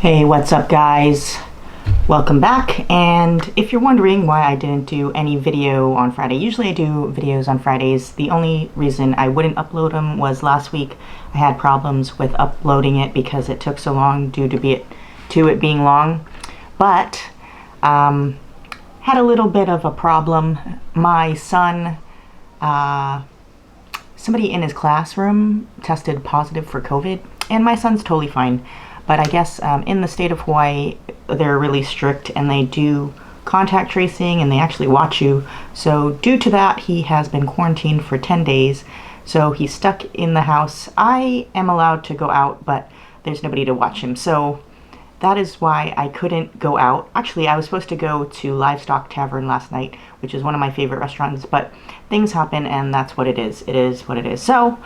Hey, what's up guys? Welcome back, and if you're wondering why I didn't do any video on Friday, usually I do videos on Fridays. The only reason I wouldn't upload them was last week I had problems with uploading it because it took so long due to it being long. But had a little bit of a problem. My son, somebody in his classroom tested positive for COVID, and my son's totally fine. But I guess in the state of Hawaii, they're really strict and they do contact tracing and they actually watch you. So due to that, he has been quarantined for 10 days. So he's stuck in the house. I am allowed to go out, but there's nobody to watch him. So that is why I couldn't go out. Actually, I was supposed to go to Livestock Tavern last night, which is one of my favorite restaurants, but things happen and that's what it is. It is what it is. So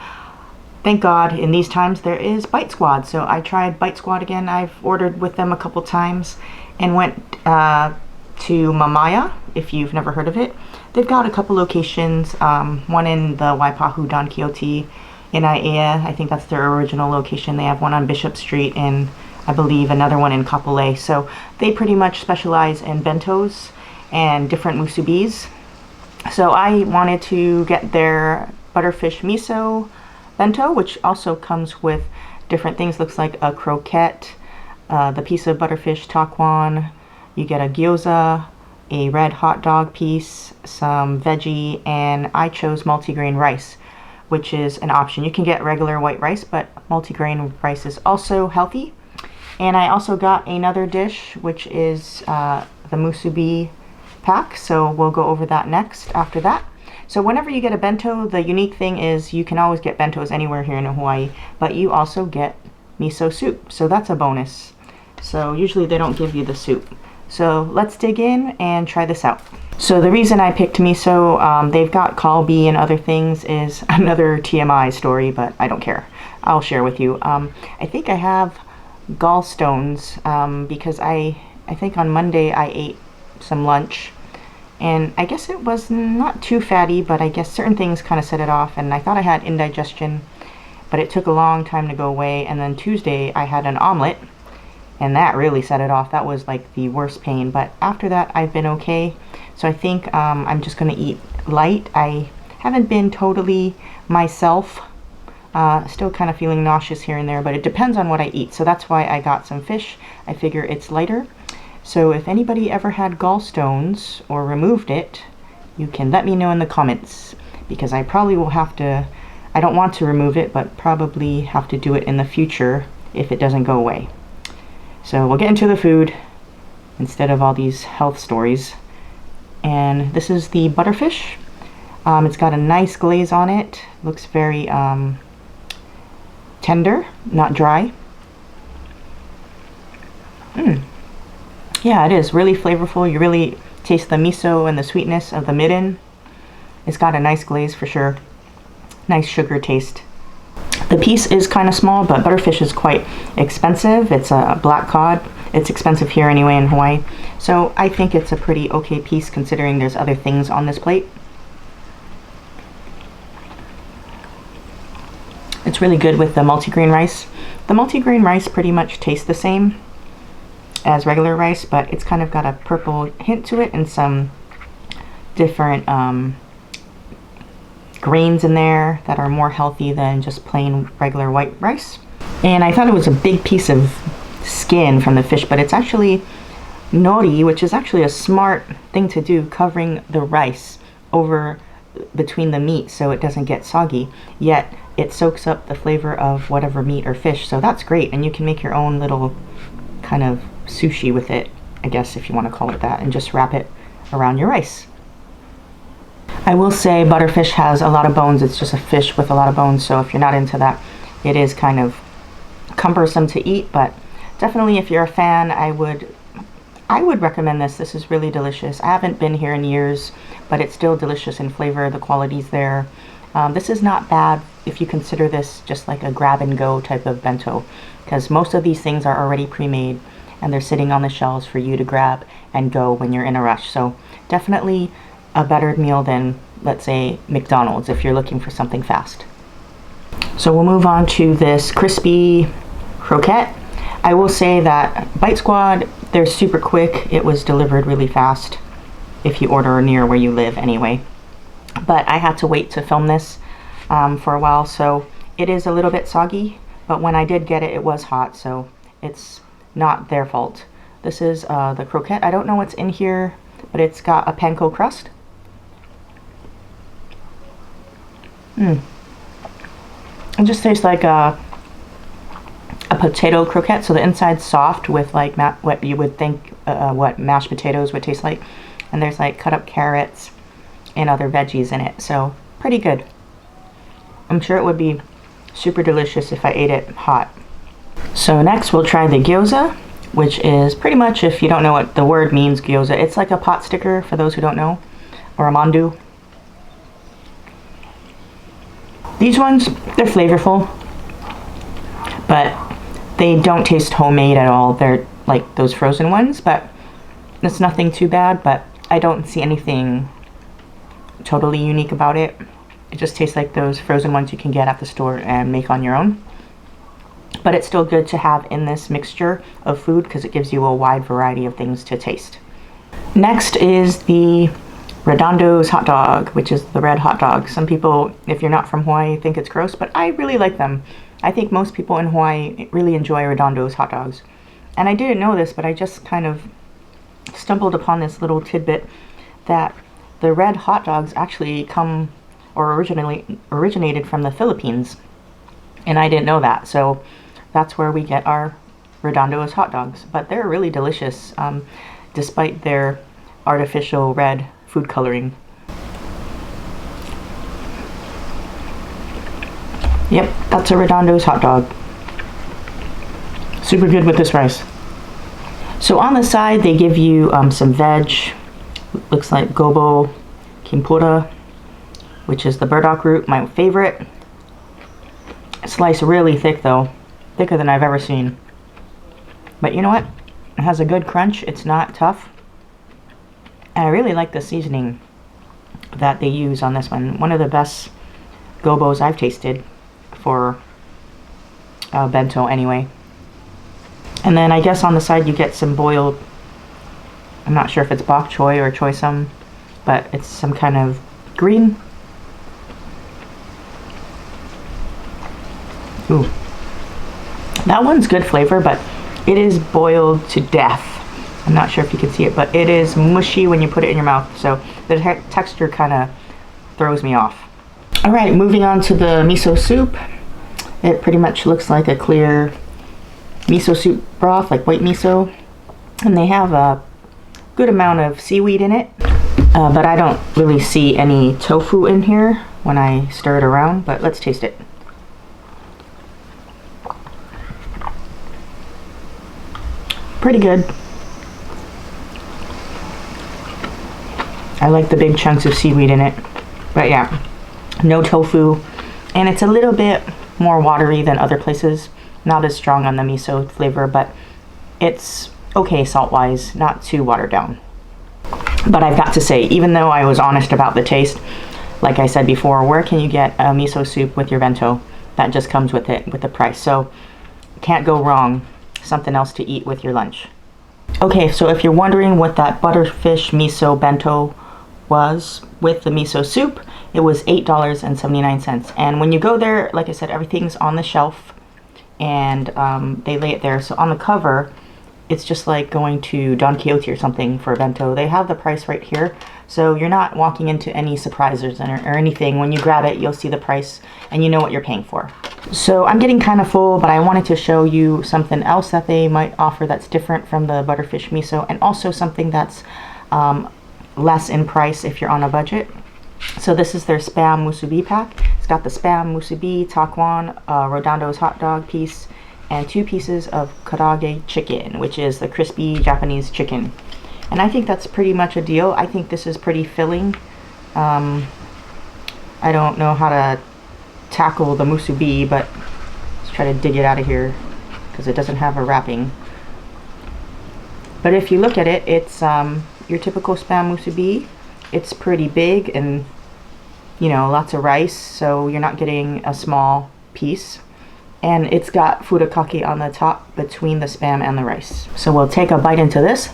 thank God in these times there is Bite Squad. So I tried Bite Squad again. I've ordered with them a couple times and went to Mamaya, if you've never heard of it. They've got a couple locations, one in the Waipahu Don Quixote in Aiea. I think that's their original location. They have one on Bishop Street and I believe another one in Kapolei. So they pretty much specialize in bentos and different musubis. So I wanted to get their Butterfish miso bento, which also comes with different things. Looks like a croquette, the piece of butterfish taquan. You get a gyoza, a red hot dog piece, some veggie, and I chose multigrain rice, which is an option. You can get regular white rice, but multigrain rice is also healthy. And I also got another dish, which is the musubi pack. So we'll go over that next after that. So whenever you get a bento, the unique thing is you can always get bentos anywhere here in Hawaii, but you also get miso soup. So that's a bonus. So usually they don't give you the soup. So let's dig in and try this out. So the reason I picked miso, they've got kalbi and other things, is another TMI story, but I don't care. I'll share with you. I think I have gallstones because I think on Monday I ate some lunch. And I guess it was not too fatty, but I guess certain things kind of set it off. And I thought I had indigestion, but it took a long time to go away. And then Tuesday I had an omelet, and that really set it off. That was like the worst pain. But after that, I've been okay. So I think I'm just going to eat light. I haven't been totally myself. Still kind of feeling nauseous here and there, but it depends on what I eat. So that's why I got some fish. I figure it's lighter. So if anybody ever had gallstones or removed it, you can let me know in the comments, because I probably will have to, I don't want to remove it, but probably have to do it in the future if it doesn't go away. So we'll get into the food instead of all these health stories. And this is the butterfish. It's got a nice glaze on it. Looks very tender, not dry. Yeah, it is really flavorful. You really taste the miso and the sweetness of the midden. It's got a nice glaze for sure. Nice sugar taste. The piece is kind of small, but butterfish is quite expensive. It's a black cod. It's expensive here anyway in Hawaii. So I think it's a pretty okay piece considering there's other things on this plate. It's really good with the multigrain rice. The multigrain rice pretty much tastes the same as regular rice, but it's kind of got a purple hint to it and some different grains in there that are more healthy than just plain regular white rice. And I thought it was a big piece of skin from the fish, but it's actually nori, which is actually a smart thing to do, covering the rice over between the meat so it doesn't get soggy, yet it soaks up the flavor of whatever meat or fish. So that's great, and you can make your own little kind of sushi with it, I guess, if you want to call it that, and just wrap it around your rice. I will say butterfish has a lot of bones. It's just a fish with a lot of bones, so if you're not into that, it is kind of cumbersome to eat, but definitely if you're a fan, I would recommend this. This is really delicious. I haven't been here in years, but it's still delicious in flavor. The quality's there. This is not bad if you consider this just like a grab and go type of bento, because most of these things are already pre-made and they're sitting on the shelves for you to grab and go when you're in a rush. So definitely a better meal than, let's say, McDonald's if you're looking for something fast. So we'll move on to this crispy croquette. I will say that Bite Squad, they're super quick. It was delivered really fast if you order near where you live anyway. But I had to wait to film this for a while, so it is a little bit soggy, but when I did get it, it was hot, so it's not their fault. This is the croquette. I don't know what's in here, but it's got a panko crust. It just tastes like a potato croquette, so the inside's soft with like what you would think what mashed potatoes would taste like, and there's like cut up carrots and other veggies in it, so pretty good. I'm sure it would be super delicious if I ate it hot. So next we'll try the gyoza, which is pretty much, if you don't know what the word means, gyoza, it's like a pot sticker for those who don't know, or a mandu. These ones, they're flavorful, but they don't taste homemade at all. They're like those frozen ones, but it's nothing too bad, but I don't see anything totally unique about it. It just tastes like those frozen ones you can get at the store and make on your own. But it's still good to have in this mixture of food because it gives you a wide variety of things to taste. Next is the Redondo's hot dog, which is the red hot dog. Some people, if you're not from Hawaii, think it's gross, but I really like them. I think most people in Hawaii really enjoy Redondo's hot dogs. And I didn't know this, but I just kind of stumbled upon this little tidbit that the red hot dogs actually come or originated from the Philippines. And I didn't know that, so that's where we get our Redondo's hot dogs. But they're really delicious, despite their artificial red food coloring. Yep, that's a Redondo's hot dog. Super good with this rice. So on the side they give you some veg. Looks like gobo kimpura, which is the burdock root, my favorite. Sliced really thick though, thicker than I've ever seen. But you know what? It has a good crunch, it's not tough. And I really like the seasoning that they use on this one. One of the best gobos I've tasted for bento anyway. And then I guess on the side you get some boiled, I'm not sure if it's bok choy or choy sum, but it's some kind of green. Ooh. That one's good flavor, but it is boiled to death. I'm not sure if you can see it, but it is mushy when you put it in your mouth, so the texture kind of throws me off. Alright, moving on to the miso soup. It pretty much looks like a clear miso soup broth, like white miso. And they have a good amount of seaweed in it, but I don't really see any tofu in here when I stir it around, but let's taste it. Pretty good. I like the big chunks of seaweed in it, but yeah, no tofu, and it's a little bit more watery than other places. Not as strong on the miso flavor, but it's okay salt-wise, not too watered down. But I've got to say, even though I was honest about the taste, like I said before, where can you get a miso soup with your bento? That just comes with it, with the price. So can't go wrong. Something else to eat with your lunch. Okay, so if you're wondering what that Butterfish miso bento was with the miso soup, it was $8.79. And when you go there, like I said, everything's on the shelf and they lay it there. So on the cover, it's just like going to Don Quixote or something for a bento. They have the price right here, so you're not walking into any surprises or anything. When you grab it, you'll see the price and you know what you're paying for. So I'm getting kind of full, but I wanted to show you something else that they might offer that's different from the Butterfish miso, and also something that's less in price if you're on a budget. So this is their Spam Musubi pack. It's got the Spam Musubi, Takwan, Redondo's hot dog piece, and 2 pieces of karaage chicken, which is the crispy Japanese chicken. And I think that's pretty much a deal. I think this is pretty filling. I don't know how to tackle the musubi, but let's try to dig it out of here because it doesn't have a wrapping. But if you look at it, it's your typical Spam musubi. It's pretty big and, you know, lots of rice, so you're not getting a small piece. and it's got furikake on the top between the Spam and the rice. So we'll take a bite into this.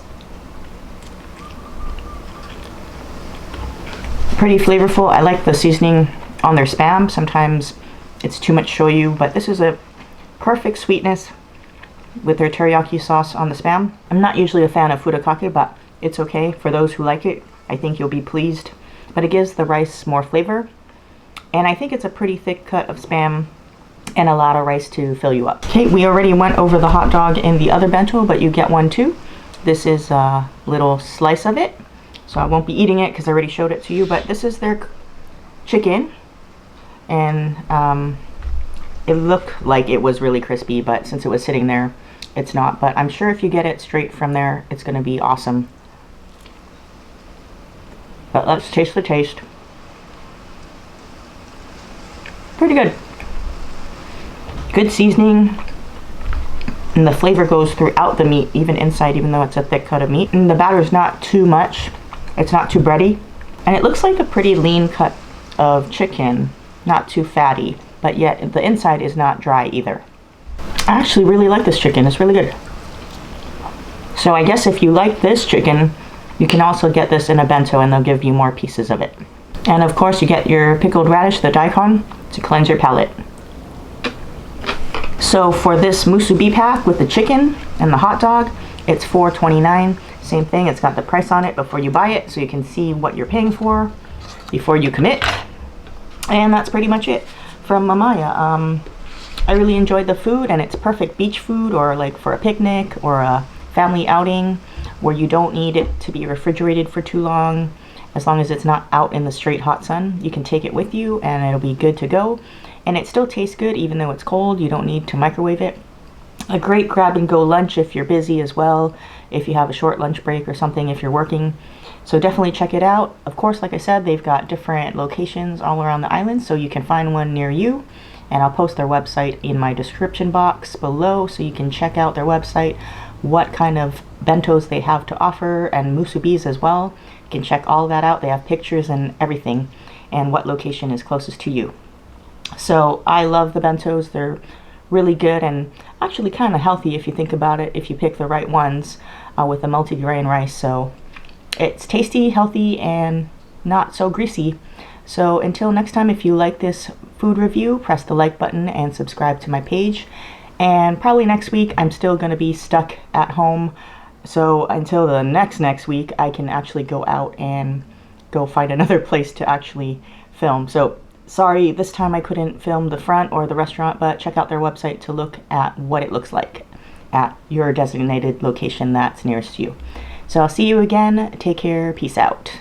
Pretty flavorful. I like the seasoning on their Spam. Sometimes it's too much shoyu, but this is a perfect sweetness with their teriyaki sauce on the Spam. I'm not usually a fan of furikake, but it's okay. For those who like it, I think you'll be pleased. But it gives the rice more flavor. And I think it's a pretty thick cut of Spam and a lot of rice to fill you up. Okay, we already went over the hot dog in the other bento, but you get one too. This is a little slice of it. So I won't be eating it because I already showed it to you, but this is their chicken. And it looked like it was really crispy, but since it was sitting there, it's not. But I'm sure if you get it straight from there, it's gonna be awesome. But let's taste the taste. Pretty good. Good seasoning. And the flavor goes throughout the meat, even inside, even though it's a thick cut of meat. And the batter's not too much. It's not too bready. And it looks like a pretty lean cut of chicken. Not too fatty, but yet the inside is not dry either. I actually really like this chicken. It's really good. So I guess if you like this chicken, you can also get this in a bento and they'll give you more pieces of it. And of course you get your pickled radish, the daikon, to cleanse your palate. So for this musubi pack with the chicken and the hot dog, it's $4.29. Same thing, it's got the price on it before you buy it, so you can see what you're paying for before you commit. And that's pretty much it from Mamaya. I really enjoyed the food, and it's perfect beach food or like for a picnic or a family outing where you don't need it to be refrigerated for too long. As long as it's not out in the straight hot sun, you can take it with you and it'll be good to go. And it still tastes good even though it's cold. You don't need to microwave it. A great grab and go lunch if you're busy as well, if you have a short lunch break or something if you're working. So definitely check it out. Of course, like I said, they've got different locations all around the island, so you can find one near you. And I'll post their website in my description box below so you can check out their website, what kind of bentos they have to offer, and musubis as well. You can check all that out. They have pictures and everything, and what location is closest to you. So I love the bentos. They're really good and actually kind of healthy if you think about it, if you pick the right ones with the multi-grain rice. So it's tasty, healthy, and not so greasy. So until next time, if you like this food review, press the like button and subscribe to my page. And probably next week, I'm still going to be stuck at home. So until the next week, I can actually go out and go find another place to actually film. So sorry, this time I couldn't film the front or the restaurant, but check out their website to look at what it looks like at your designated location that's nearest you. So I'll see you again. Take care. Peace out.